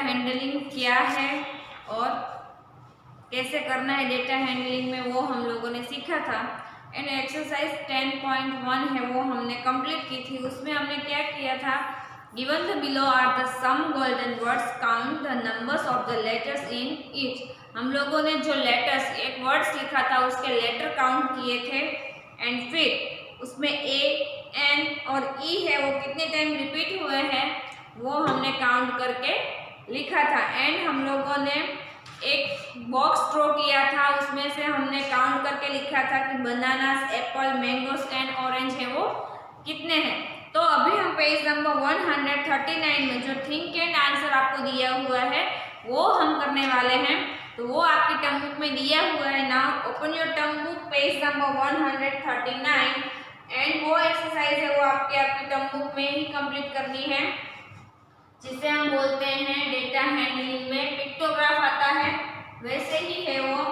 Handling क्या है और कैसे करना है डेटा हैंडलिंग में, वो हम लोगों ने सीखा था। एंड एक्सरसाइज 10.1 है वो हमने कंप्लीट की थी। उसमें हमने क्या किया था, given the below are the some golden words, count the numbers of the letters in each. हम लोगों ने जो लेटर्स, एक वर्ड्स लिखा था उसके लेटर काउंट किए थे। एंड फिर उसमें ए, एन और ई है वो कितने टाइम रिपीट हुए हैं वो हमने काउंट करके लिखा था। एंड हम लोगों ने एक बॉक्स ड्रॉ किया था, उसमें से हमने काउंट करके लिखा था कि bananas, Apple, mangoes and orange है वो कितने हैं। तो अभी हम पेज नंबर 139 में जो थिंक एंड आंसर आपको दिया हुआ है वो हम करने वाले हैं। तो वो आपकी टर्म बुक में दिया हुआ है ना। Open your term book, page number 139 and वो एक्सरसाइज है वो आपकी टर्म बुक में ही कंप्लीट करनी है, जिसे हम बोलते हैं डेटा हैंडलिंग में पिक्टोग्राफ आता है, वैसे ही है वो।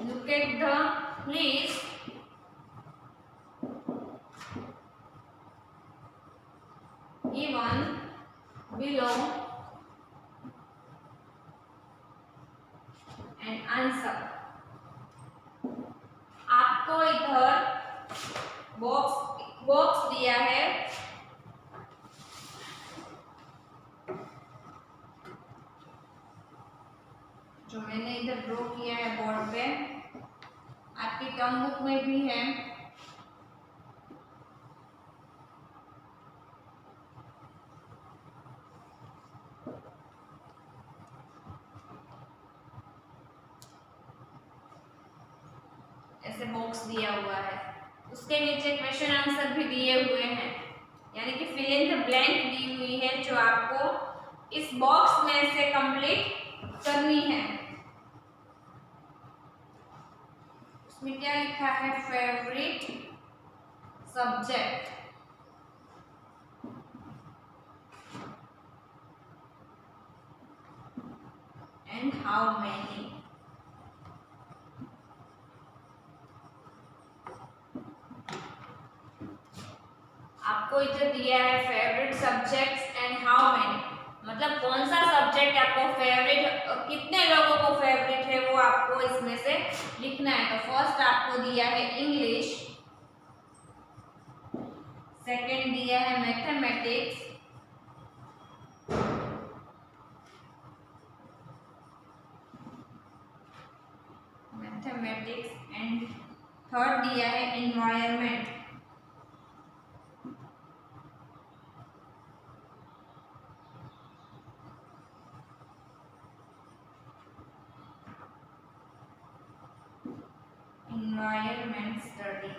Look at the list. Given below and answer. आपको इधर बॉक्स दिया है, जो मैंने इधर ड्रॉ किया है बोर्ड पे, आपकी टर्म बुक में भी है। ऐसे बॉक्स दिया हुआ है, उसके नीचे क्वेश्चन आंसर भी दिए हुए हैं, यानी कि फिल इन द ब्लैंक दी हुई है जो आपको इस बॉक्स में से कंप्लीट करनी है। उसमें क्या लिखा है, favourite subject and how many. आपको इधर दिया है favourite subjects and how many, मतलब कौन सा सब्जेक्ट आपको फेवरेट और कितने लोगों को फेवरेट है वो आपको इसमें से लिखना है। तो फर्स्ट आपको दिया है इंग्लिश, सेकंड दिया है मैथमेटिक्स, एंड थर्ड दिया है एनवायरनमेंट। Environment study.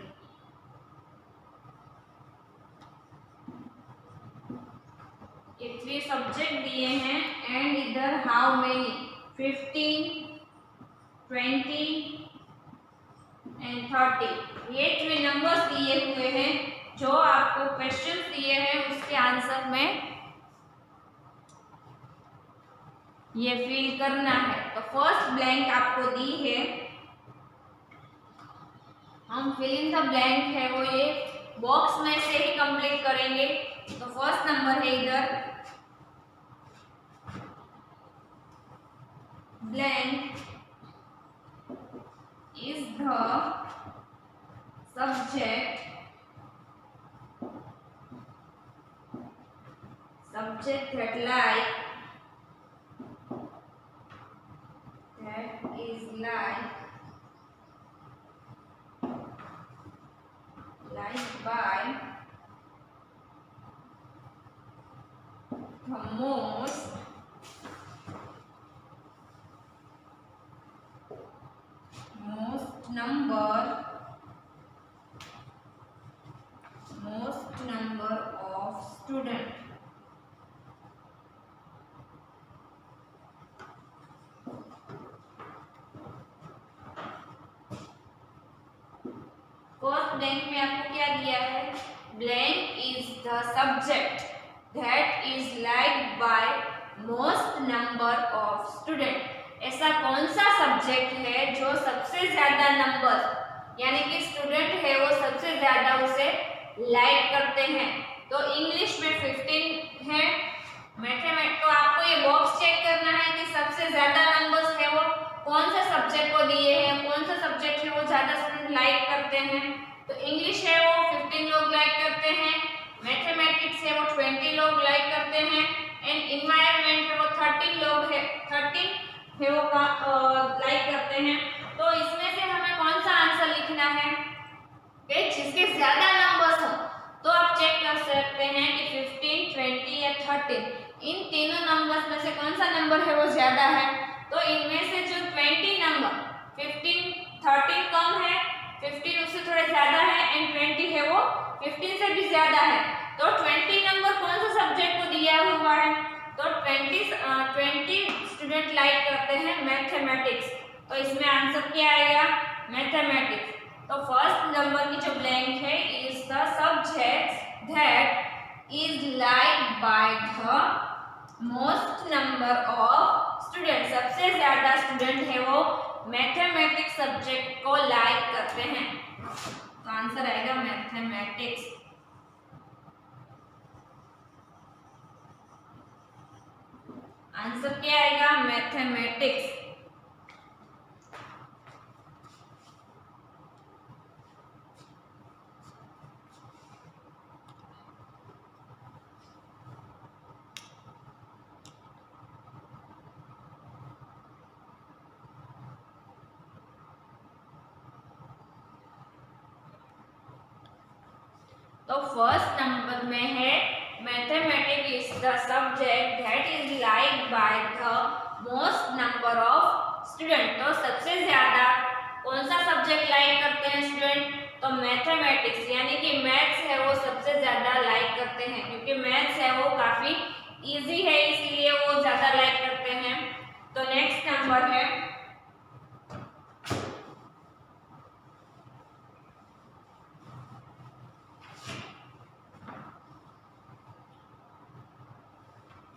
ये 3 सब्जेक्ट दिए हैं एंड इधर हाउ मेनी 15, 20 एंड 30, ये 3 नंबर्स दिए हुए हैं जो आपको क्वेश्चन दिए हैं उसके आंसर में ये फिल करना है। तो फर्स्ट ब्लैंक आपको दी है, हम फिल इन द ब्लैंक है वो ये बॉक्स में से ही कंप्लीट करेंगे। तो फर्स्ट नंबर है इधर blank is the subject that is liked by the most number of student। First blank में आपको क्या दिया है, blank is the subject that is liked by most number of student. ऐसा कौन सा सब्जेक्ट है जो सबसे ज्यादा नंबर यानी कि स्टूडेंट है वो सबसे ज्यादा उसे लाइक करते हैं। तो इंग्लिश में 15 है। मैथमेटिक्स तो आपको ये बॉक्स चेक करना है कि सबसे ज्यादा नंबर्स है वो कौन से सब्जेक्ट को दिए हैं, कौन सा सब्जेक्ट है वो ज्यादा स्टूडेंट लाइक करते हैं। तो इंग्लिश है वो 15 लोग लाइक करते हैं, मैथमेटिक्स है वो 20 लोग लाइक करते हैं, एंड इन्वायरमेंट है वो 13 लोग है 13 है वो लाइक करते हैं। तो इसमें से हमें कौन सा आंसर लिखना है कि जिसके ज्यादा नंबर्स हो। तो आप चेक कर सकते हैं कि 15, 20 या 13 इन तीनों नंबर्स में से कौन सा नंबर है वो ज्यादा है। तो इनमें से जो 20 नंबर 15 13 कम है, 15 उससे थोड़े ज्यादा है एंड 20 है वो 15 से भी ज्यादा है। तो 20 नंबर कौन सा सब्जेक्ट को दिया हुआ है। तो 20 स्टूडेंट लाइक करते हैं मैथमेटिक्स। तो इसमें आंसर क्या आएगा, मैथमेटिक्स। तो फर्स्ट नंबर की जो ब्लैंक है is the subject that is like by the most number of student. सबसे ज्यादा स्टूडेंट है वो मैथमेटिक्स सब्जेक्ट को लाइक करते हैं। तो आंसर आएगा मैथमेटिक्स। आंसर क्या आएगा, मैथमेटिक्स। तो फर्स्ट नंबर में है mathematics is the subject that is like by the most number of student. तो सबसे ज्यादा कौन सा सब्जेक्ट लाइक करते हैं स्टूडेंट, तो मैथमेटिक्स यानी कि मैथ्स है वो सबसे ज्यादा लाइक करते हैं, क्योंकि मैथ्स है वो काफी इजी है इसलिए वो ज्यादा लाइक करते हैं। तो नेक्स्ट नंबर है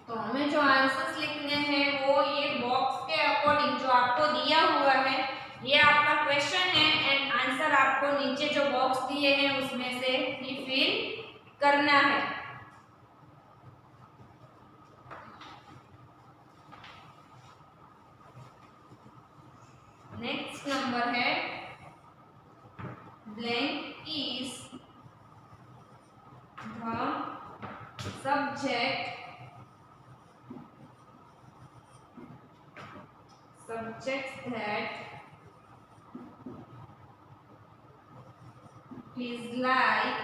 तो हमें जो आंसर्स लिखने हैं वो ये बॉक्स के अकॉर्डिंग जो आपको दिया हुआ है ये आपका क्वेश्चन है एंड आंसर आपको नीचे जो बॉक्स दिए हैं उसमें से ही फिल करना है। नेक्स्ट नंबर है blank is the subject that is like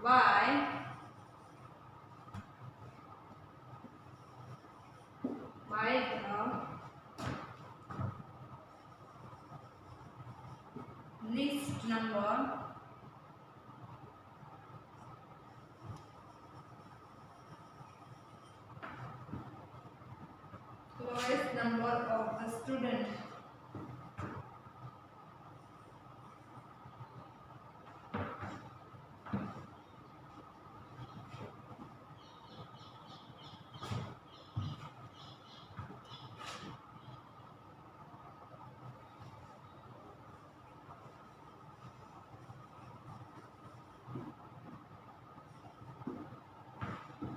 by the least number lowest number of the student।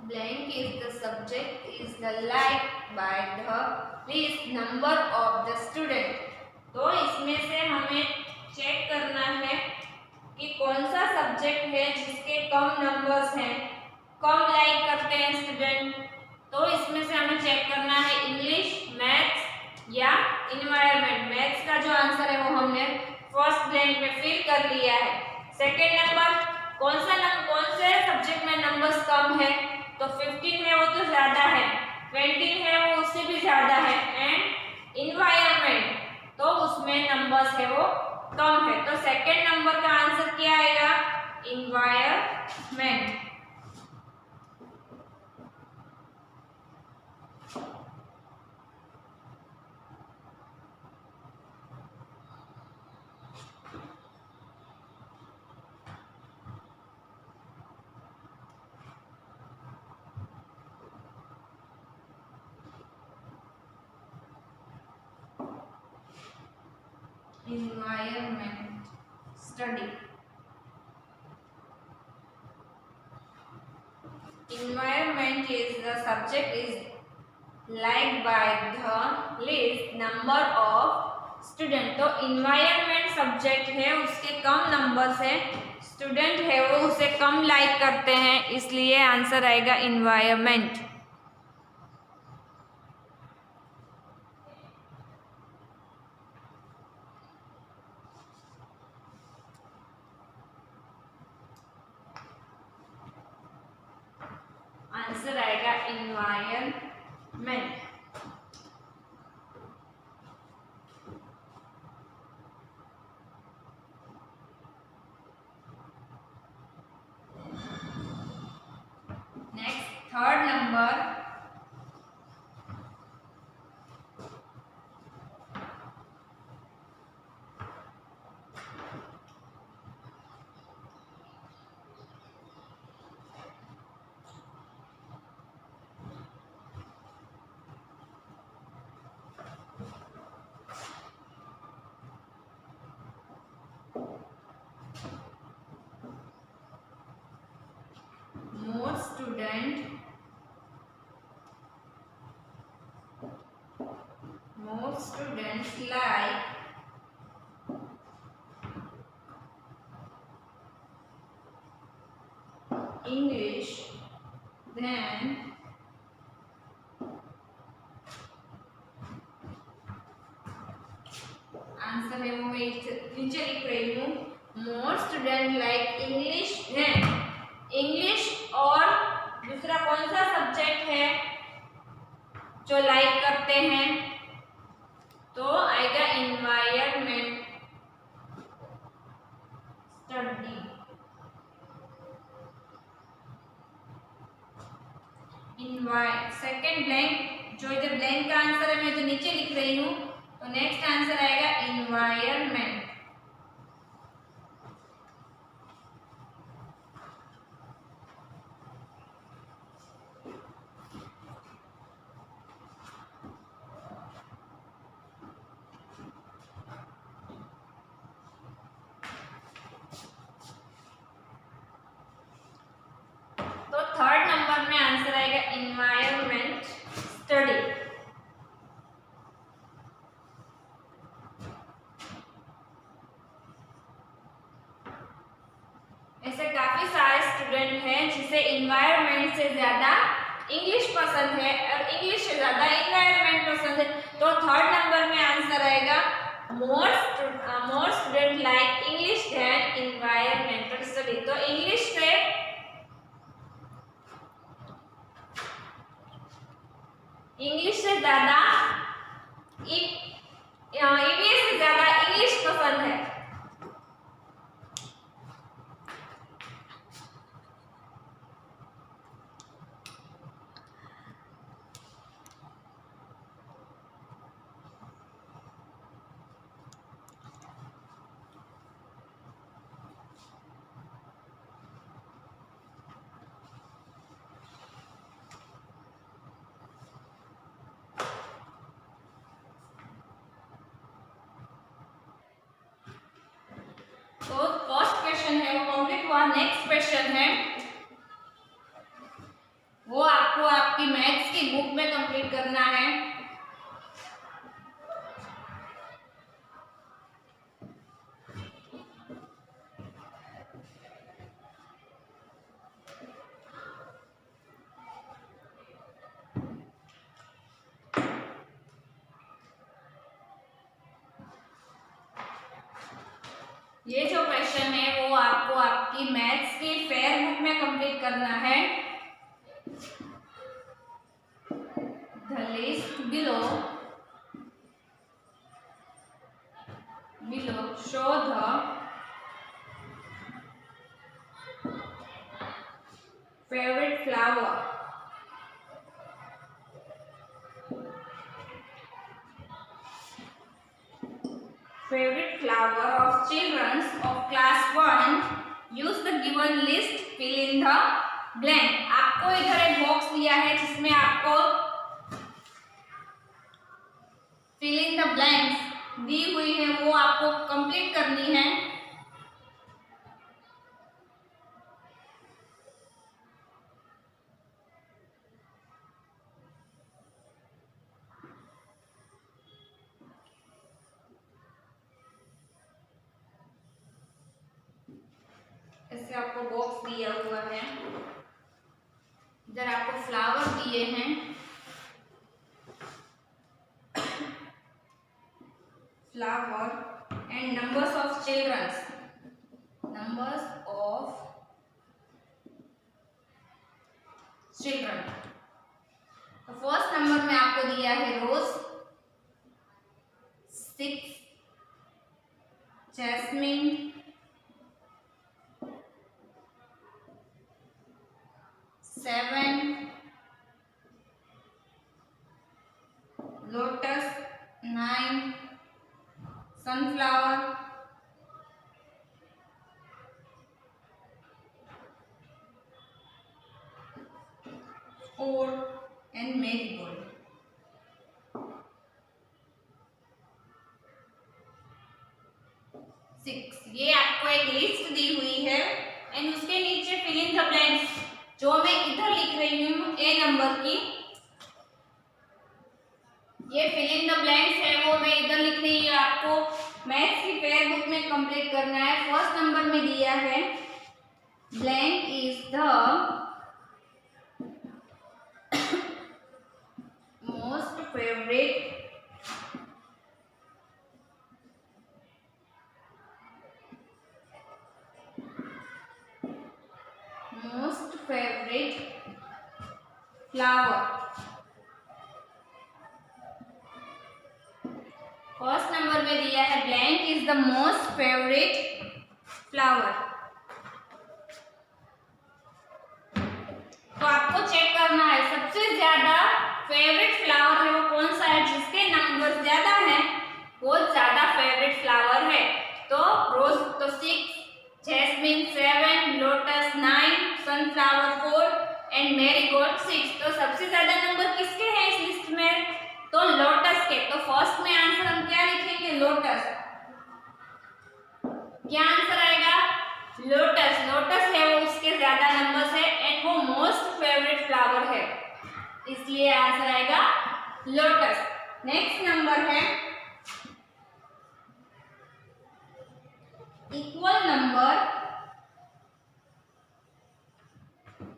Blank is the subject is the like by the least number of the student। तो इसमें से हमें check करना है कि कौन सा subject है जिसके कम नंबर्स हैं, कम लाइक करते हैं स्टूडेंट। तो इसमें से हमें चेक करना है इंग्लिश, मैथ्स या इन्वायरमेंट। मैथ्स का जो आंसर है वो हमने फर्स्ट ब्लैंक में फिल कर लिया है। सेकेंड नंबर कौन से सब्जेक्ट में नंबर्स कम है, तो 15 है वो तो ज्यादा है, 20 है वो उससे भी ज्यादा है, एंड इन्वायरमेंट तो उसमें नंबर्स है वो कम है। तो सेकेंड नंबर का आंसर क्या आएगा, environment. Environment study। environment is the subject is liked by the least number of student। तो environment सब्जेक्ट है, उसके कम नंबर से स्टूडेंट है वो उसे कम लाइक करते हैं, इसलिए आंसर आएगा environment। आंसर आएगा environment। Next third number, more students like English than answer है वो मैं नीचे लिख रही हूँ, more student like English than English, और दूसरा कौन सा सब्जेक्ट है जो लाइक करते हैं, तो आएगा एनवायरनमेंट स्टडी। सेकेंड ब्लैंक, जो इधर ब्लैंक का आंसर है मैं तो नीचे लिख रही हूँ, तो नेक्स्ट आंसर आएगा एनवायरनमेंट। तो थर्ड नंबर में आंसर आएगा एनवायरनमेंट स्टडी। ऐसे काफी सारे स्टूडेंट हैं जिसे एनवायरनमेंट से ज्यादा इंग्लिश पसंद है और इंग्लिश से ज्यादा एनवायरनमेंट पसंद है, तो थर्ड नंबर में आंसर आएगा more student like English than environmental study. तो इंग्लिश से ज्यादा ईवीएस से ज्यादा इंग्लिश पसंद है। तो फर्स्ट क्वेश्चन है वो कंप्लीट हुआ। नेक्स्ट क्वेश्चन है वो आपको आपकी मैथ्स की बुक में कंप्लीट करना है। ये जो क्वेश्चन है वो आपको आपकी मैथ्स की फेयर बुक में कंप्लीट करना है। The list below show the favourite flower of children of class 1, use the given list, fill in the blank। आपको इधर एक बॉक्स दिया है जिसमें आपको fill in the blanks दी हुई है, वो आपको कंप्लीट करनी है। ऐसे आपको बॉक्स दिया हुआ है, इधर आपको फ्लावर दिए हैं, flower and numbers of childrens, numbers of children. तो फर्स्ट नंबर में आपको दिया है rose 6, jasmine 7, lotus 9, sunflower 4 and marigold. ये आपको एक लिस्ट दी हुई है एंड उसके नीचे फिल इन द ब्लैंक्स, जो मैं इधर लिख रही हूँ ए नंबर की, ये फिल इन द ब्लैंक्स है वो मैं इधर लिख रही हूँ। आपको मैथ्स की पेयर बुक में कंप्लीट करना है। फर्स्ट नंबर में दिया है blank is the most favourite flower. First number में दिया है blank is the most favourite flower. तो आपको चेक करना है सबसे ज्यादा फेवरेट फ्लावर है वो कौन सा है, जिसके नंबर ज्यादा है वो ज्यादा फेवरेट फ्लावर है। तो रोज तो 6, jasmine 7, lotus 9, sunflower 4 and marigold 6। तो सबसे ज्यादा नंबर किसके हैं इस लिस्ट में, तो लोटस के। तो फर्स्ट में आंसर हम क्या लिखेंगे, लोटस। क्या आंसर आएगा, लोटस। लोटस है वो उसके ज्यादा नंबर्स है एंड वो मोस्ट फेवरेट फ्लावर है, इसलिए आंसर आएगा लोटस। नेक्स्ट नंबर है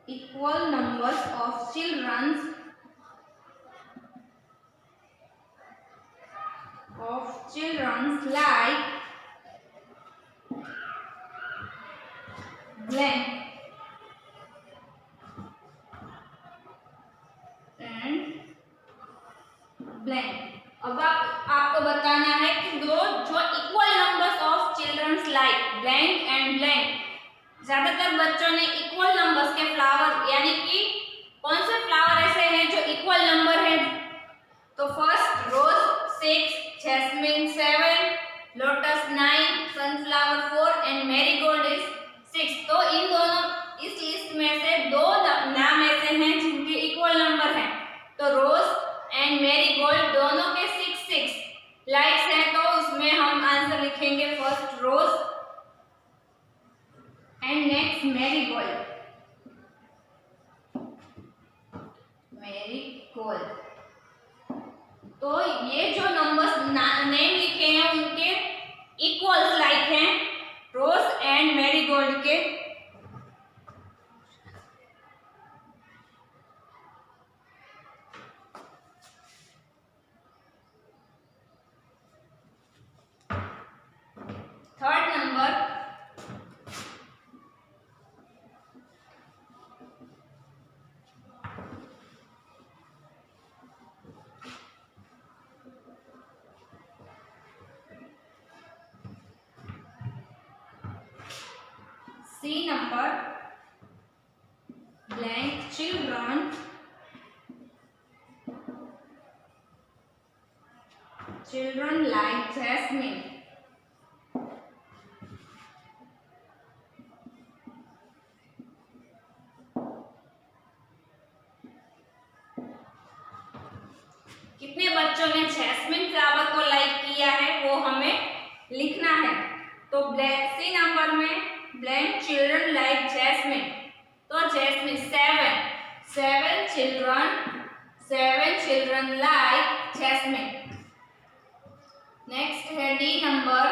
equal numbers of children's like blank and blank। अब आपको बताना है कि दो जो equal numbers of childrens like blank and blank, ज्यादातर बच्चों ने इक्वल नंबर्स के फ्लावर यानी कि कौन से फ्लावर ऐसे हैं जो इक्वल नंबर है, तो first rose 6, jasmine 7, lotus 9, sunflower 4 and marigold is 6। तो इन दोनों इस लिस्ट में से दो नाम ऐसे हैं जिनके इक्वल नंबर हैं, तो रोज एंड मेरीगोल्ड दोनों के 6 लाइक्स हैं। तो उसमें हम आंसर लिखेंगे first rose and next marigold. तो ये जो नंबर्स नेम लिखे हैं उनके इक्वल्स लाइक हैं रोज एंड मेरीगोल्ड के। Third number C number blank children like Jasmine। कितने बच्चों ने जैस्मिन फ्लावर को लाइक किया है वो हमें लिखना है। तो सी नंबर में ब्लैंक चिल्ड्रन लाइक जैस्मिन, तो jasmine 7 children like jasmine. Next है D number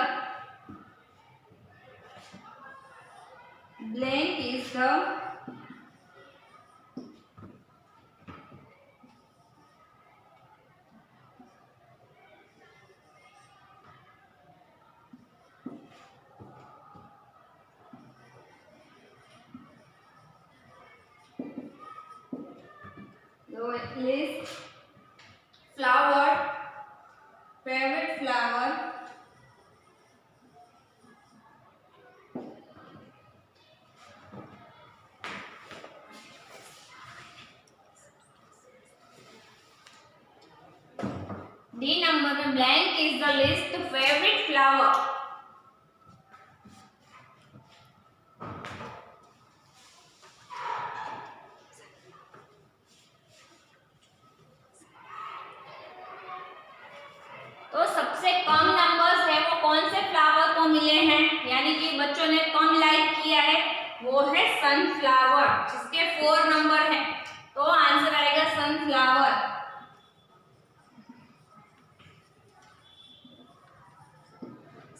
Blank is the list flower, favorite flower, D number में blank is the list favourite flower. तो सबसे कम नंबर्स है वो कौन से फ्लावर को मिले हैं, यानी कि बच्चों ने कम लाइक किया है, वो है सनफ्लावर, जिसके 4 नंबर हैं। तो आंसर आएगा सनफ्लावर।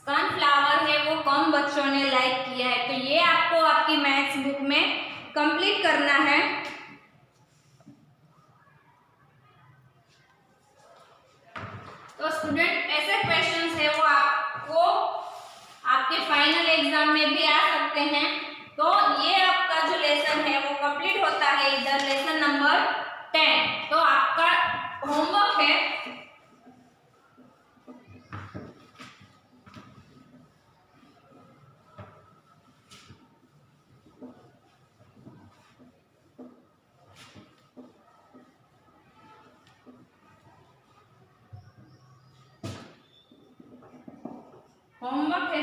सनफ्लावर है वो कम बच्चों ने लाइक किया है। तो ये आपको आपकी मैथ्स बुक में कंप्लीट करना है। तो स्टूडेंट ऐसे क्वेश्चंस है वो आपको आपके फाइनल एग्जाम में भी आ सकते हैं। तो ये आपका जो लेसन है वो कंप्लीट होता है इधर लेसन नंबर 10। तो आपका होमवर्क है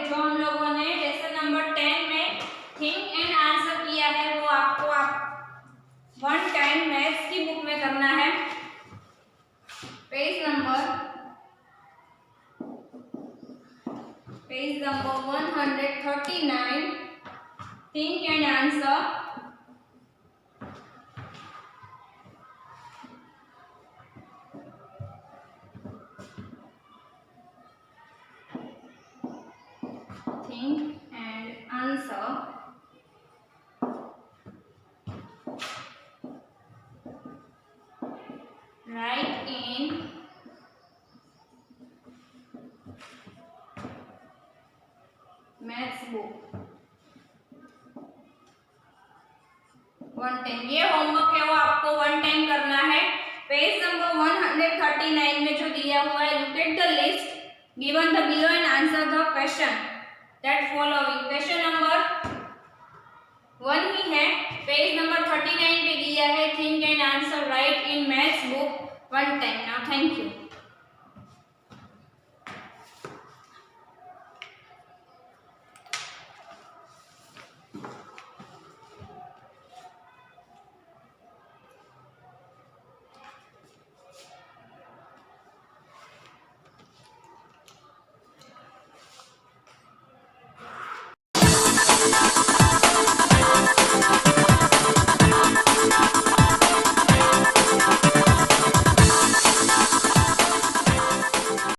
जो हम लोगों ने लेसन नंबर 10 में थिंक एंड आंसर किया है वो आपको वन टाइम मैथ्स की बुक में करना है। Page number 139 think and answer. Think and answer. Write in maths book 1 time. ये होमवर्क है वो आपको 1 टाइम करना है। पेज नंबर 139 में जो दिया हुआ है, look at the list given the below and answer the question that following। Question number 1 ही है, पेज नंबर 39 पे दिया है think and answer right in maths book 1 time. Now thank you.